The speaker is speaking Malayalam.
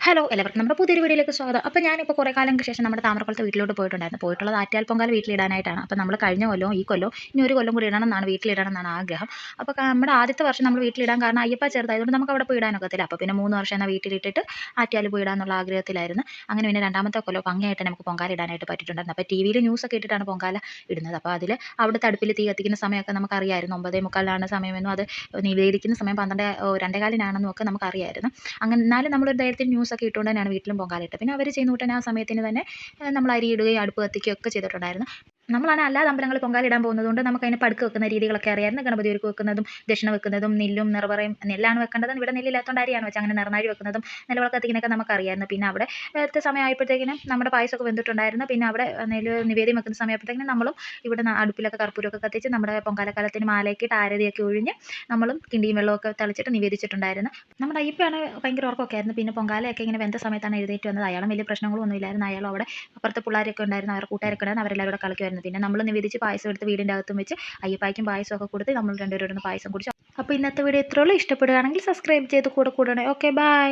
ഹലോ എല്ലാവർക്കും നമ്മുടെ പുതിയൊരു വീഡിയോയിലേക്ക് സ്വാഗതം. അപ്പോൾ ഞാനിപ്പോൾ കുറേ കാലങ്ങൾക്ക് ശേഷം നമ്മുടെ താമരക്കുളത്തെ വീട്ടിലോട്ട് പോയിട്ടുള്ളത് ആറ്റുകാൽ പൊങ്കാല വീട്ടിലിടാനായിട്ടാണ്. അപ്പോൾ നമ്മൾ കഴിഞ്ഞ കൊല്ലവും ഈ കൊല്ലവും ഇനി ഒരു കൊല്ലം കൂടി ഇടണം എന്നാണ് വീട്ടിലിടണം എന്നാണ് ആഗ്രഹം. അപ്പോൾ നമ്മുടെ ആദ്യത്തെ വർഷം നമ്മൾ വീട്ടിലിടാൻ കാരണം അയ്യപ്പ ചെറുതായതുകൊണ്ട് നമുക്ക് അവിടെ പോയി ഇടാനൊക്കത്തില്ല. അപ്പോൾ പിന്നെ 3 വർഷം എന്നാൽ വീട്ടിലിട്ടിട്ട് ആറ്റുകാൽ പോയി ഇടാന്നുള്ള ആഗ്രഹത്തിലായിരുന്നു. അങ്ങനെ പിന്നെ രണ്ടാമത്തെ കൊല്ലം ഭംഗിയായിട്ട് നമുക്ക് പൊങ്കാല ഇടാനായിട്ട് പറ്റിയിട്ടുണ്ടായിരുന്നു. അപ്പോൾ ടി വിയിൽ ന്യൂസൊക്കെ ഇട്ടിട്ടാണ് പൊങ്കാല ഇടുന്നത്. അപ്പോൾ അതിൽ അവിടുത്തെ അടുപ്പിൽ തീ കത്തിക്കുന്ന സമയമൊക്കെ നമുക്കറിയായിരുന്നു. 9:45 സമയമെന്നും അത് നിവേദിക്കുന്ന സമയം 12 2:15 ഒക്കെ നമുക്കറിയായിരുന്നു. അങ്ങനെ എന്നാലും നമ്മളൊരു ധൈര്യത്തിൽ ന്യൂസൊക്കെ ഇട്ടുകൊണ്ട് തന്നെയാണ് വീട്ടിലും പൊങ്കാലയിട്ടത്. പിന്നെ അവർ ചെയ്യുന്ന കൂട്ട് തന്നെ ആ സമയത്തിന് തന്നെ നമ്മൾ അരി ഇടുകയും അടുപ്പ് കത്തിക്കുകയും ഒക്കെ ചെയ്തിട്ടുണ്ടായിരുന്നു. നമ്മളാണെങ്കിൽ അല്ലാതെ അമ്പലങ്ങളിൽ പൊങ്കാലിടാൻ പോകുന്നതുകൊണ്ട് നമുക്കതിന് പടുക്ക് വെക്കുന്ന രീതികളൊക്കെ അറിയായിരുന്നു. ഗണപതി ഒരുക്ക് വെക്കുന്നതും ദക്ഷിണ വെക്കുന്നതും നെല്ലും നിറപറയും നെല്ലാണ് വെക്കേണ്ടത്. ഇവിടെ നെല്ലില്ലാത്തതുകൊണ്ട് അരിയാണ് വെച്ചത്. അങ്ങനെ നിറനാഴി വെക്കുന്നതും നിലവിളക്ക് കത്തിക്കുന്നതൊക്കെ നമുക്കറിയായിരുന്നു. പിന്നെ അവിടെ നേരത്തെ സമയമായപ്പോഴത്തേക്കിനും നമ്മുടെ പായസമൊക്കെ വെന്തിട്ടുണ്ടായിരുന്നു. പിന്നെ അവിടെ നിവേദ്യം വെക്കുന്ന സമയപ്പോഴത്തേക്കിനും നമ്മളും ഇവിടെ അടുപ്പിലൊക്കെ കർപ്പൂരമൊക്കെ കത്തിച്ച് നമ്മുടെ പൊങ്കാലക്കാലത്തിന് മാലയ്ക്കിട്ട് ആരതിയൊക്കെ ഒഴിഞ്ഞ് നമ്മളും കിണ്ടിയും വെള്ളമൊക്കെ തളിച്ചിട്ട് നിവേദിച്ചിട്ടുണ്ടായിരുന്നു. നമ്മുടെ അയ്യപ്പയാണ് ഭയങ്കര ഉറക്കമൊക്കെ ആയിരുന്നു. പിന്നെ പൊങ്കാലയൊക്കെ ഇങ്ങനെ വെന്ത സമയത്താണ് എഴുന്നേറ്റ് വന്നത്. അയാളും വലിയ പ്രശ്നങ്ങളൊന്നും ഇല്ലായിരുന്നു. അയാളും അവിടെ അപ്പുറത്തെ പിള്ളേരൊക്കെ ഉണ്ടായിരുന്നു, അവരുടെ കൂട്ടുകാരൊക്കെ ഉണ്ടായിരുന്നു. അവരെല്ലാവരും കൂടെ കളിക്കുമായിരുന്നു. പിന്നെ നമ്മൾ നിവേദിച്ച് പായസം എടുത്ത് വീടിൻ്റെ അകത്തും വെച്ച് അയ്യപ്പായ്ക്കും പായസമൊക്കെ കൊടുത്ത് നമ്മൾ രണ്ടുപേരും പായസം കുടിച്ചു. അപ്പോൾ ഇന്നത്തെ വീഡിയോ ഇത്രയുള്ളൂ. ഇഷ്ടപ്പെടുകയാണെങ്കിൽ സബ്സ്ക്രൈബ് ചെയ്ത് കൂടെ കൂടണേ. Okay, by.